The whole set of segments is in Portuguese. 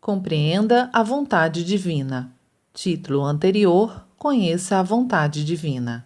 Compreenda a vontade divina. Título anterior: Conheça a vontade divina.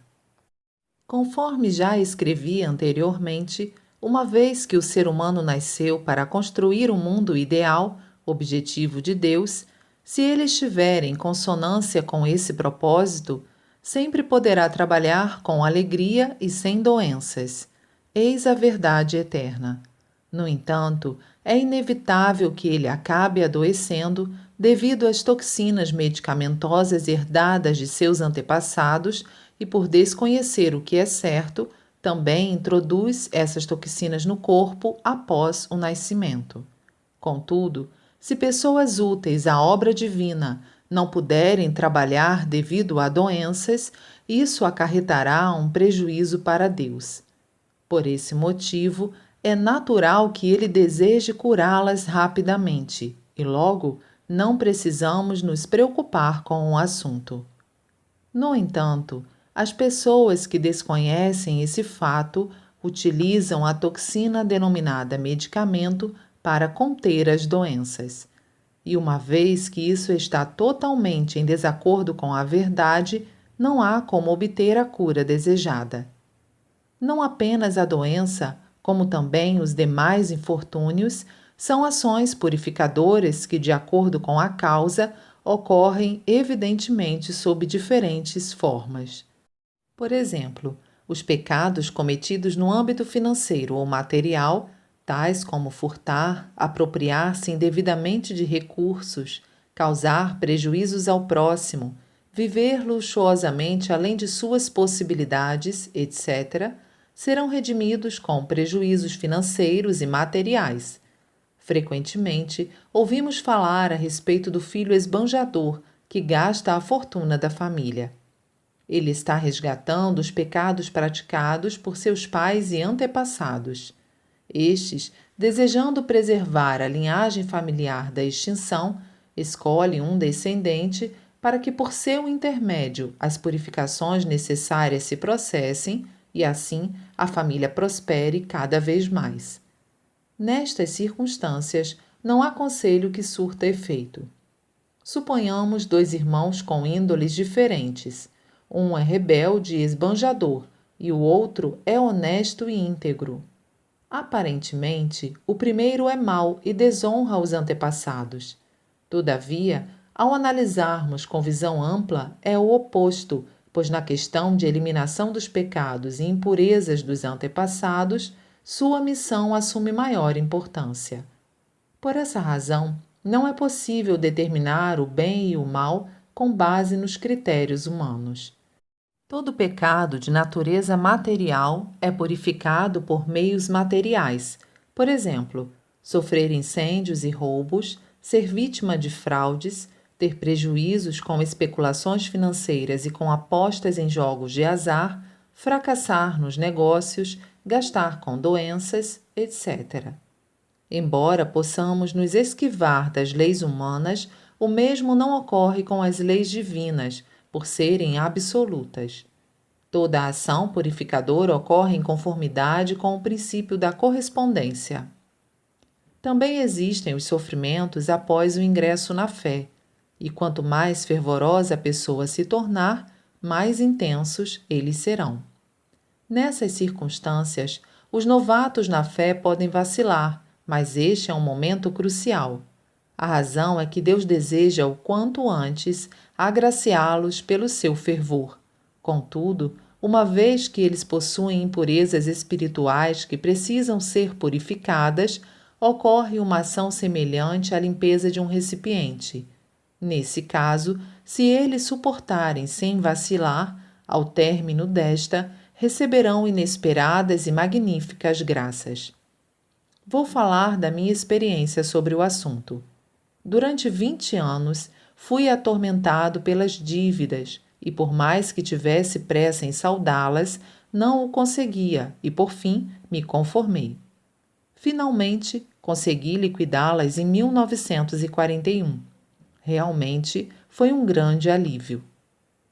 Conforme já escrevi anteriormente, uma vez que o ser humano nasceu para construir um mundo ideal, objetivo de Deus, se ele estiver em consonância com esse propósito, sempre poderá trabalhar com alegria e sem doenças. Eis a verdade eterna. No entanto, é inevitável que ele acabe adoecendo devido às toxinas medicamentosas herdadas de seus antepassados e, por desconhecer o que é certo, também introduz essas toxinas no corpo após o nascimento. Contudo, se pessoas úteis à obra divina não puderem trabalhar devido a doenças, isso acarretará um prejuízo para Deus. Por esse motivo, é natural que ele deseje curá-las rapidamente e, logo, não precisamos nos preocupar com o assunto. No entanto, as pessoas que desconhecem esse fato utilizam a toxina denominada medicamento para conter as doenças. E uma vez que isso está totalmente em desacordo com a verdade, não há como obter a cura desejada. Não apenas a doença, como também os demais infortúnios, são ações purificadoras que, de acordo com a causa, ocorrem evidentemente sob diferentes formas. Por exemplo, os pecados cometidos no âmbito financeiro ou material, tais como furtar, apropriar-se indevidamente de recursos, causar prejuízos ao próximo, viver luxuosamente além de suas possibilidades, etc., serão redimidos com prejuízos financeiros e materiais. Frequentemente, ouvimos falar a respeito do filho esbanjador que gasta a fortuna da família. Ele está resgatando os pecados praticados por seus pais e antepassados. Estes, desejando preservar a linhagem familiar da extinção, escolhem um descendente para que, por seu intermédio, as purificações necessárias se processem e, assim, a família prospere cada vez mais. Nestas circunstâncias, não há conselho que surta efeito. Suponhamos dois irmãos com índoles diferentes. Um é rebelde e esbanjador, e o outro é honesto e íntegro. Aparentemente, o primeiro é mau e desonra os antepassados. Todavia, ao analisarmos com visão ampla, é o oposto, pois na questão de eliminação dos pecados e impurezas dos antepassados, sua missão assume maior importância. Por essa razão, não é possível determinar o bem e o mal com base nos critérios humanos. Todo pecado de natureza material é purificado por meios materiais, por exemplo, sofrer incêndios e roubos, ser vítima de fraudes, ter prejuízos com especulações financeiras e com apostas em jogos de azar, fracassar nos negócios, gastar com doenças, etc. Embora possamos nos esquivar das leis humanas, o mesmo não ocorre com as leis divinas, por serem absolutas. Toda a ação purificadora ocorre em conformidade com o princípio da correspondência. Também existem os sofrimentos após o ingresso na fé, e quanto mais fervorosa a pessoa se tornar, mais intensos eles serão. Nessas circunstâncias, os novatos na fé podem vacilar, mas este é um momento crucial. A razão é que Deus deseja o quanto antes agraciá-los pelo seu fervor. Contudo, uma vez que eles possuem impurezas espirituais que precisam ser purificadas, ocorre uma ação semelhante à limpeza de um recipiente. Nesse caso, se eles suportarem sem vacilar, ao término desta, receberão inesperadas e magníficas graças. Vou falar da minha experiência sobre o assunto. Durante 20 anos, fui atormentado pelas dívidas e, por mais que tivesse pressa em saldá-las, não o conseguia e, por fim, me conformei. Finalmente, consegui liquidá-las em 1941. Realmente, foi um grande alívio.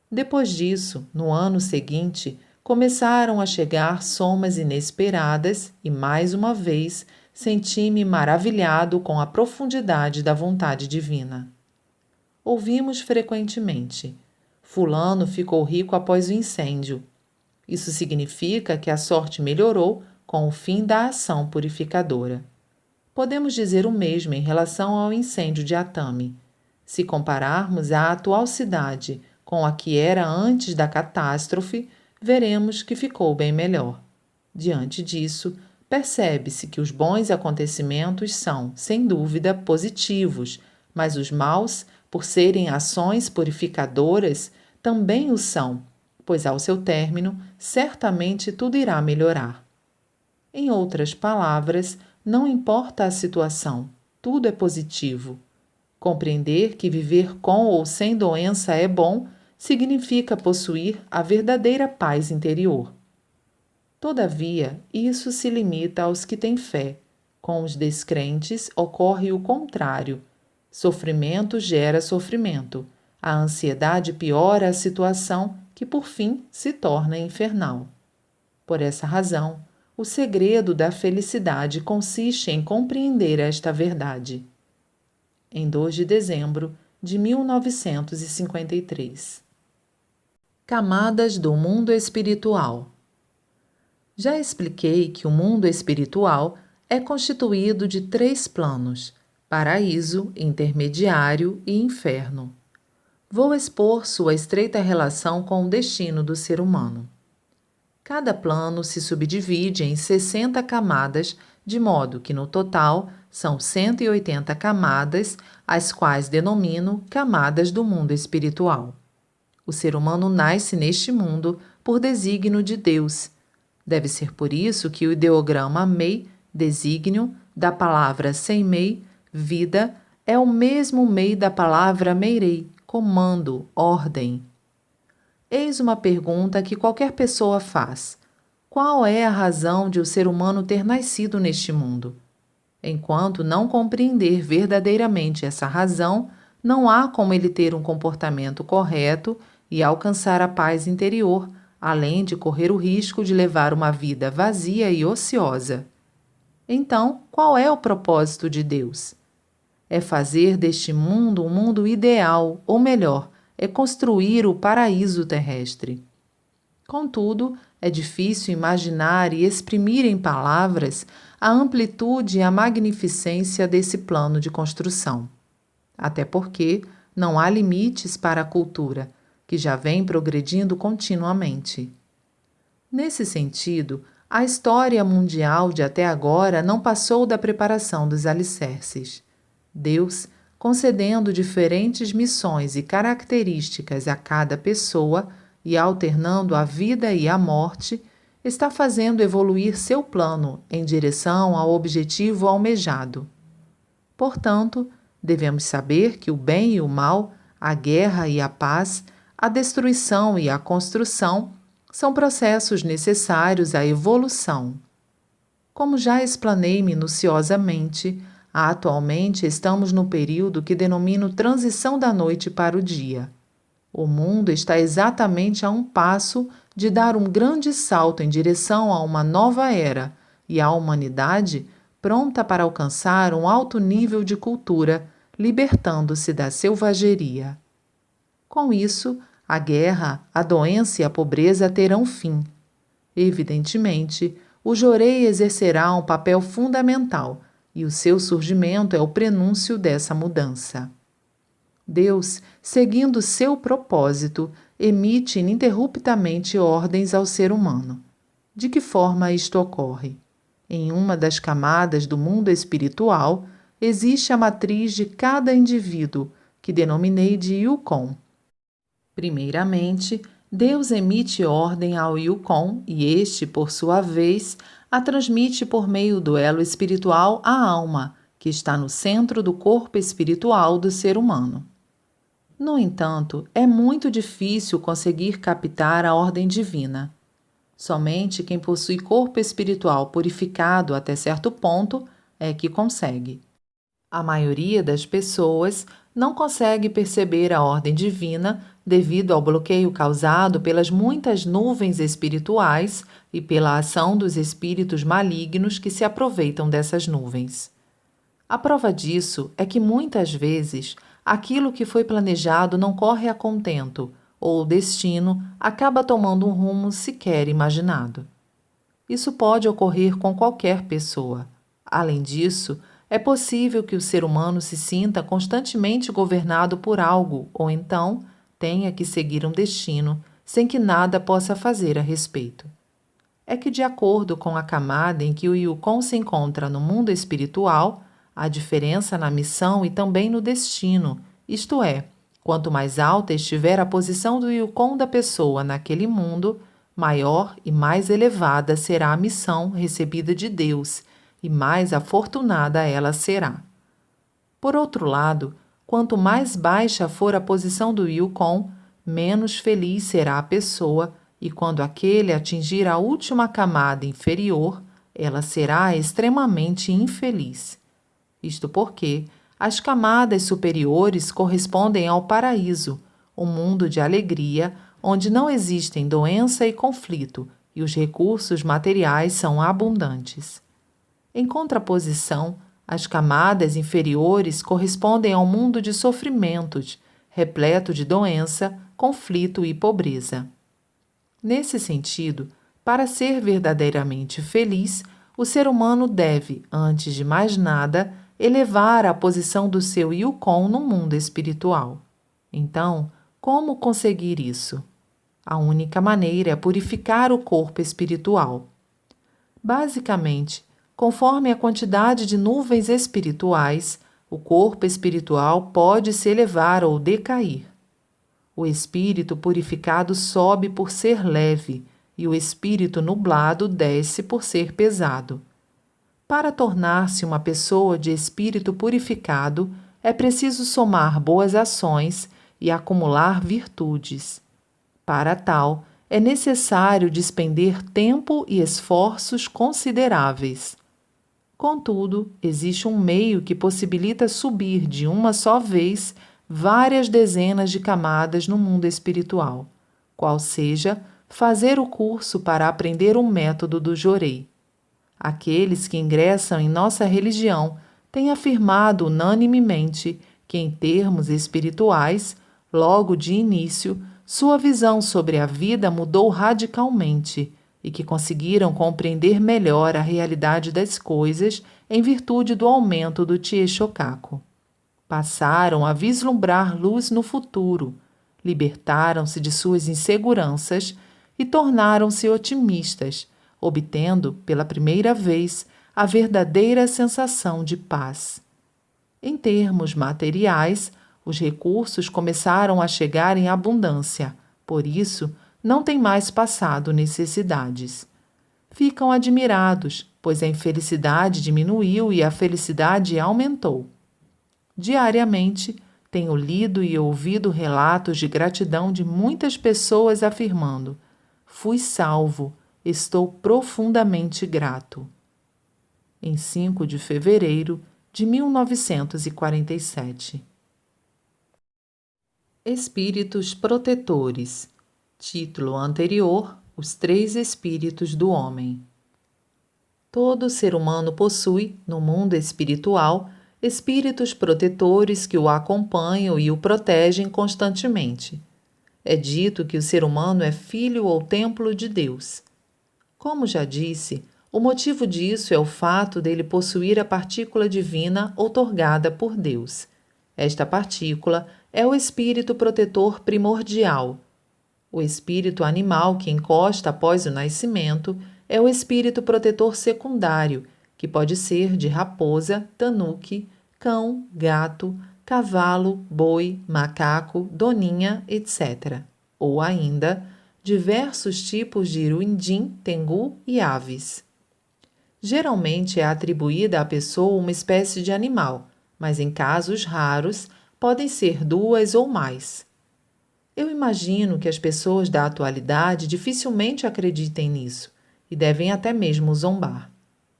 Depois disso, no ano seguinte, começaram a chegar somas inesperadas e, mais uma vez, senti-me maravilhado com a profundidade da vontade divina. Ouvimos frequentemente: Fulano ficou rico após o incêndio. Isso significa que a sorte melhorou com o fim da ação purificadora. Podemos dizer o mesmo em relação ao incêndio de Atami. Se compararmos a atual cidade com a que era antes da catástrofe, veremos que ficou bem melhor. Diante disso, percebe-se que os bons acontecimentos são, sem dúvida, positivos, mas os maus, por serem ações purificadoras, também o são, pois ao seu término, certamente tudo irá melhorar. Em outras palavras, não importa a situação, tudo é positivo. Compreender que viver com ou sem doença é bom significa possuir a verdadeira paz interior. Todavia, isso se limita aos que têm fé. Com os descrentes ocorre o contrário. Sofrimento gera sofrimento. A ansiedade piora a situação que, por fim, se torna infernal. Por essa razão, o segredo da felicidade consiste em compreender esta verdade. Em 2 de dezembro de 1953. Camadas do mundo espiritual. Já expliquei que o mundo espiritual é constituído de 3 planos: paraíso, intermediário e inferno. Vou expor sua estreita relação com o destino do ser humano. Cada plano se subdivide em 60 camadas, de modo que no total são 180 camadas, as quais denomino camadas do mundo espiritual. O ser humano nasce neste mundo por desígnio de Deus. Deve ser por isso que o ideograma MEI, desígnio, da palavra Senmei, vida, é o mesmo MEI da palavra Meirei, comando, ordem. Eis uma pergunta que qualquer pessoa faz: qual é a razão de o ser humano ter nascido neste mundo? Enquanto não compreender verdadeiramente essa razão, não há como ele ter um comportamento correto e alcançar a paz interior, além de correr o risco de levar uma vida vazia e ociosa. Então, qual é o propósito de Deus? É fazer deste mundo um mundo ideal, ou melhor, é construir o paraíso terrestre. Contudo, é difícil imaginar e exprimir em palavras a amplitude e a magnificência desse plano de construção. Até porque não há limites para a cultura, que já vem progredindo continuamente. Nesse sentido, a história mundial de até agora não passou da preparação dos alicerces. Deus, concedendo diferentes missões e características a cada pessoa e alternando a vida e a morte, está fazendo evoluir seu plano em direção ao objetivo almejado. Portanto, devemos saber que o bem e o mal, a guerra e a paz, a destruição e a construção são processos necessários à evolução. Como já explanei minuciosamente, atualmente estamos no período que denomino transição da noite para o dia. O mundo está exatamente a um passo de dar um grande salto em direção a uma nova era e a humanidade pronta para alcançar um alto nível de cultura, libertando-se da selvageria. Com isso, a guerra, a doença e a pobreza terão fim. Evidentemente, o Jorei exercerá um papel fundamental e o seu surgimento é o prenúncio dessa mudança. Deus, seguindo seu propósito, emite ininterruptamente ordens ao ser humano. De que forma isto ocorre? Em uma das camadas do mundo espiritual, existe a matriz de cada indivíduo, que denominei de Yukon. Primeiramente, Deus emite ordem ao Yukon e este, por sua vez, a transmite por meio do elo espiritual à alma, que está no centro do corpo espiritual do ser humano. No entanto, é muito difícil conseguir captar a ordem divina. Somente quem possui corpo espiritual purificado até certo ponto é que consegue. A maioria das pessoas não consegue perceber a ordem divina devido ao bloqueio causado pelas muitas nuvens espirituais e pela ação dos espíritos malignos que se aproveitam dessas nuvens. A prova disso é que muitas vezes aquilo que foi planejado não corre a contento, ou o destino acaba tomando um rumo sequer imaginado. Isso pode ocorrer com qualquer pessoa. Além disso, é possível que o ser humano se sinta constantemente governado por algo, ou então tenha que seguir um destino sem que nada possa fazer a respeito. É que, de acordo com a camada em que o Yukon se encontra no mundo espiritual, há diferença na missão e também no destino, isto é, quanto mais alta estiver a posição do Yukon da pessoa naquele mundo, maior e mais elevada será a missão recebida de Deus e mais afortunada ela será. Por outro lado, quanto mais baixa for a posição do Yukon, menos feliz será a pessoa, e quando aquele atingir a última camada inferior, ela será extremamente infeliz. Isto porque as camadas superiores correspondem ao paraíso, um mundo de alegria, onde não existem doença e conflito, e os recursos materiais são abundantes. Em contraposição, as camadas inferiores correspondem ao mundo de sofrimentos, repleto de doença, conflito e pobreza. Nesse sentido, para ser verdadeiramente feliz, o ser humano deve, antes de mais nada, elevar a posição do seu Yukon no mundo espiritual. Então, como conseguir isso? A única maneira é purificar o corpo espiritual. Basicamente, conforme a quantidade de nuvens espirituais, o corpo espiritual pode se elevar ou decair. O espírito purificado sobe por ser leve, e o espírito nublado desce por ser pesado. Para tornar-se uma pessoa de espírito purificado, é preciso somar boas ações e acumular virtudes. Para tal, é necessário despender tempo e esforços consideráveis. Contudo, existe um meio que possibilita subir de uma só vez várias dezenas de camadas no mundo espiritual, qual seja fazer o curso para aprender o método do Jorei. Aqueles que ingressam em nossa religião têm afirmado unanimemente que, em termos espirituais, logo de início, sua visão sobre a vida mudou radicalmente e que conseguiram compreender melhor a realidade das coisas em virtude do aumento do Tie-Shokaku. Passaram a vislumbrar luz no futuro, libertaram-se de suas inseguranças e tornaram-se otimistas, obtendo, pela primeira vez, a verdadeira sensação de paz. Em termos materiais, os recursos começaram a chegar em abundância, por isso, não têm mais passado necessidades. Ficam admirados, pois a infelicidade diminuiu e a felicidade aumentou. Diariamente, tenho lido e ouvido relatos de gratidão de muitas pessoas afirmando: fui salvo, estou profundamente grato. Em 5 de fevereiro de 1947. Espíritos protetores. Título anterior: Os Três Espíritos do Homem. Todo ser humano possui, no mundo espiritual, espíritos protetores que o acompanham e o protegem constantemente. É dito que o ser humano é filho ou templo de Deus. Como já disse, o motivo disso é o fato dele possuir a partícula divina outorgada por Deus. Esta partícula é o espírito protetor primordial. O espírito animal que encosta após o nascimento é o espírito protetor secundário, que pode ser de raposa, tanuque, cão, gato, cavalo, boi, macaco, doninha, etc. Ou ainda, diversos tipos de iruindim, tengu e aves. Geralmente é atribuída à pessoa uma espécie de animal, mas em casos raros podem ser 2 ou mais. Eu imagino que as pessoas da atualidade dificilmente acreditem nisso e devem até mesmo zombar.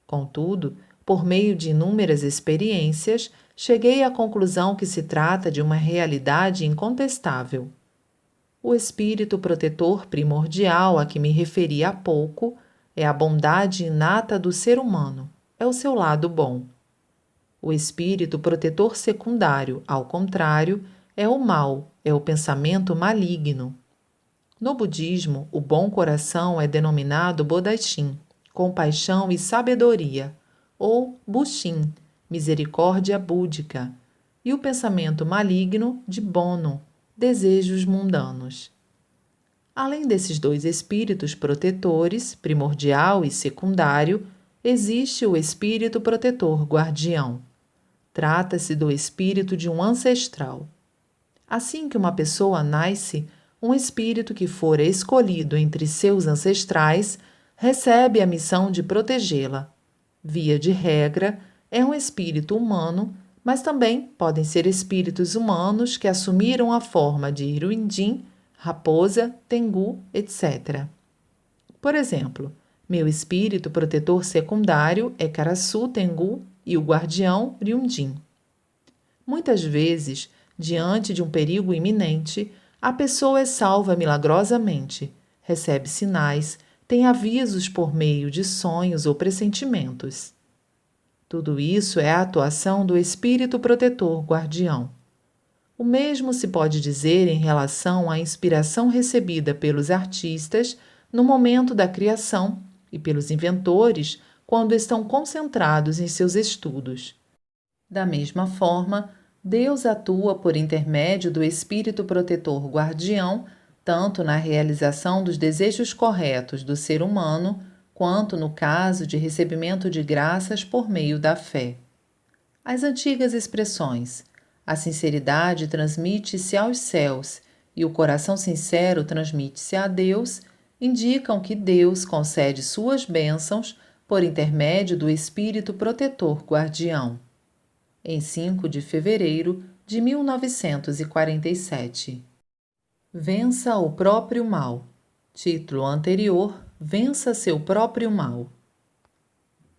Contudo, por meio de inúmeras experiências, cheguei à conclusão que se trata de uma realidade incontestável. O espírito protetor primordial a que me referi há pouco é a bondade inata do ser humano, é o seu lado bom. O espírito protetor secundário, ao contrário, é o mal, é o pensamento maligno. No budismo, o bom coração é denominado Bodhaishin, compaixão e sabedoria, ou Bushin, misericórdia búdica, e o pensamento maligno de Bono, desejos mundanos. Além desses dois espíritos protetores, primordial e secundário, existe o espírito protetor guardião. Trata-se do espírito de um ancestral. Assim que uma pessoa nasce, um espírito que for escolhido entre seus ancestrais recebe a missão de protegê-la. Via de regra, é um espírito humano, mas também podem ser espíritos humanos que assumiram a forma de Iruindin, raposa, tengu, etc. Por exemplo, meu espírito protetor secundário é Karasu Tengu e o guardião Ryundin. Muitas vezes, diante de um perigo iminente, a pessoa é salva milagrosamente, recebe sinais, tem avisos por meio de sonhos ou pressentimentos. Tudo isso é a atuação do espírito protetor guardião. O mesmo se pode dizer em relação à inspiração recebida pelos artistas no momento da criação e pelos inventores quando estão concentrados em seus estudos. Da mesma forma, Deus atua por intermédio do espírito protetor guardião, tanto na realização dos desejos corretos do ser humano, quanto no caso de recebimento de graças por meio da fé. As antigas expressões "a sinceridade transmite-se aos céus" e "o coração sincero transmite-se a Deus" indicam que Deus concede suas bênçãos por intermédio do espírito protetor guardião. Em 5 de fevereiro de 1947. Vença o próprio mal. Título anterior: Vença seu próprio mal.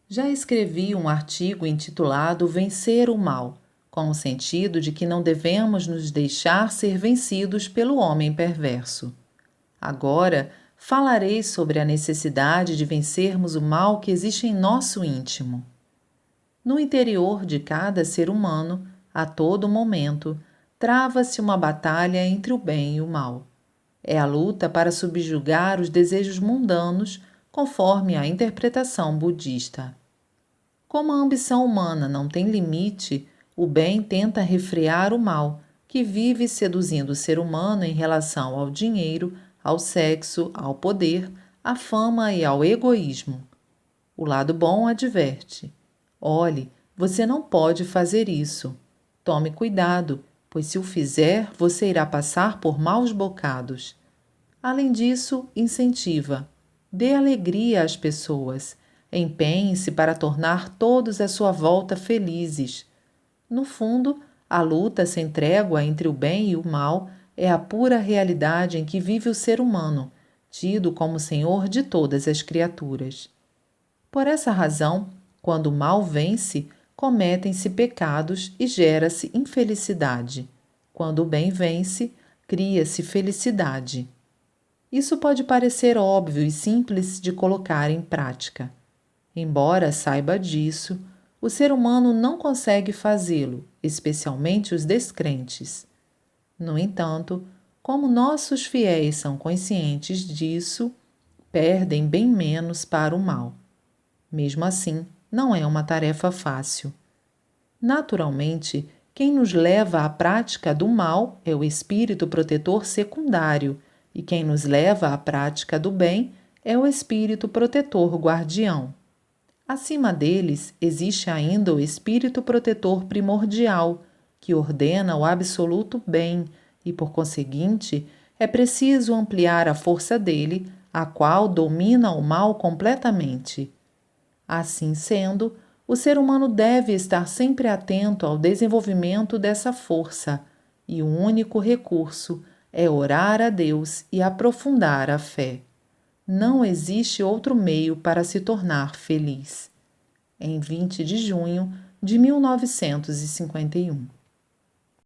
Já escrevi um artigo intitulado Vencer o Mal, com o sentido de que não devemos nos deixar ser vencidos pelo homem perverso. Agora, falarei sobre a necessidade de vencermos o mal que existe em nosso íntimo. No interior de cada ser humano, a todo momento, trava-se uma batalha entre o bem e o mal. É a luta para subjugar os desejos mundanos, conforme a interpretação budista. Como a ambição humana não tem limite, o bem tenta refrear o mal, que vive seduzindo o ser humano em relação ao dinheiro, ao sexo, ao poder, à fama e ao egoísmo. O lado bom adverte: olhe, você não pode fazer isso. Tome cuidado, pois se o fizer, você irá passar por maus bocados. Além disso, incentiva. Dê alegria às pessoas. Empenhe-se para tornar todos à sua volta felizes. No fundo, a luta sem trégua entre o bem e o mal é a pura realidade em que vive o ser humano, tido como senhor de todas as criaturas. Por essa razão, quando o mal vence, cometem-se pecados e gera-se infelicidade. Quando o bem vence, cria-se felicidade. Isso pode parecer óbvio e simples de colocar em prática. Embora saiba disso, o ser humano não consegue fazê-lo, especialmente os descrentes. No entanto, como nossos fiéis são conscientes disso, perdem bem menos para o mal. Mesmo assim, não é uma tarefa fácil. Naturalmente, quem nos leva à prática do mal é o espírito protetor secundário, e quem nos leva à prática do bem é o espírito protetor guardião. Acima deles, existe ainda o espírito protetor primordial, que ordena o absoluto bem, e, por conseguinte, é preciso ampliar a força dele, a qual domina o mal completamente. Assim sendo, o ser humano deve estar sempre atento ao desenvolvimento dessa força, e o único recurso é orar a Deus e aprofundar a fé. Não existe outro meio para se tornar feliz. Em 20 de junho de 1951.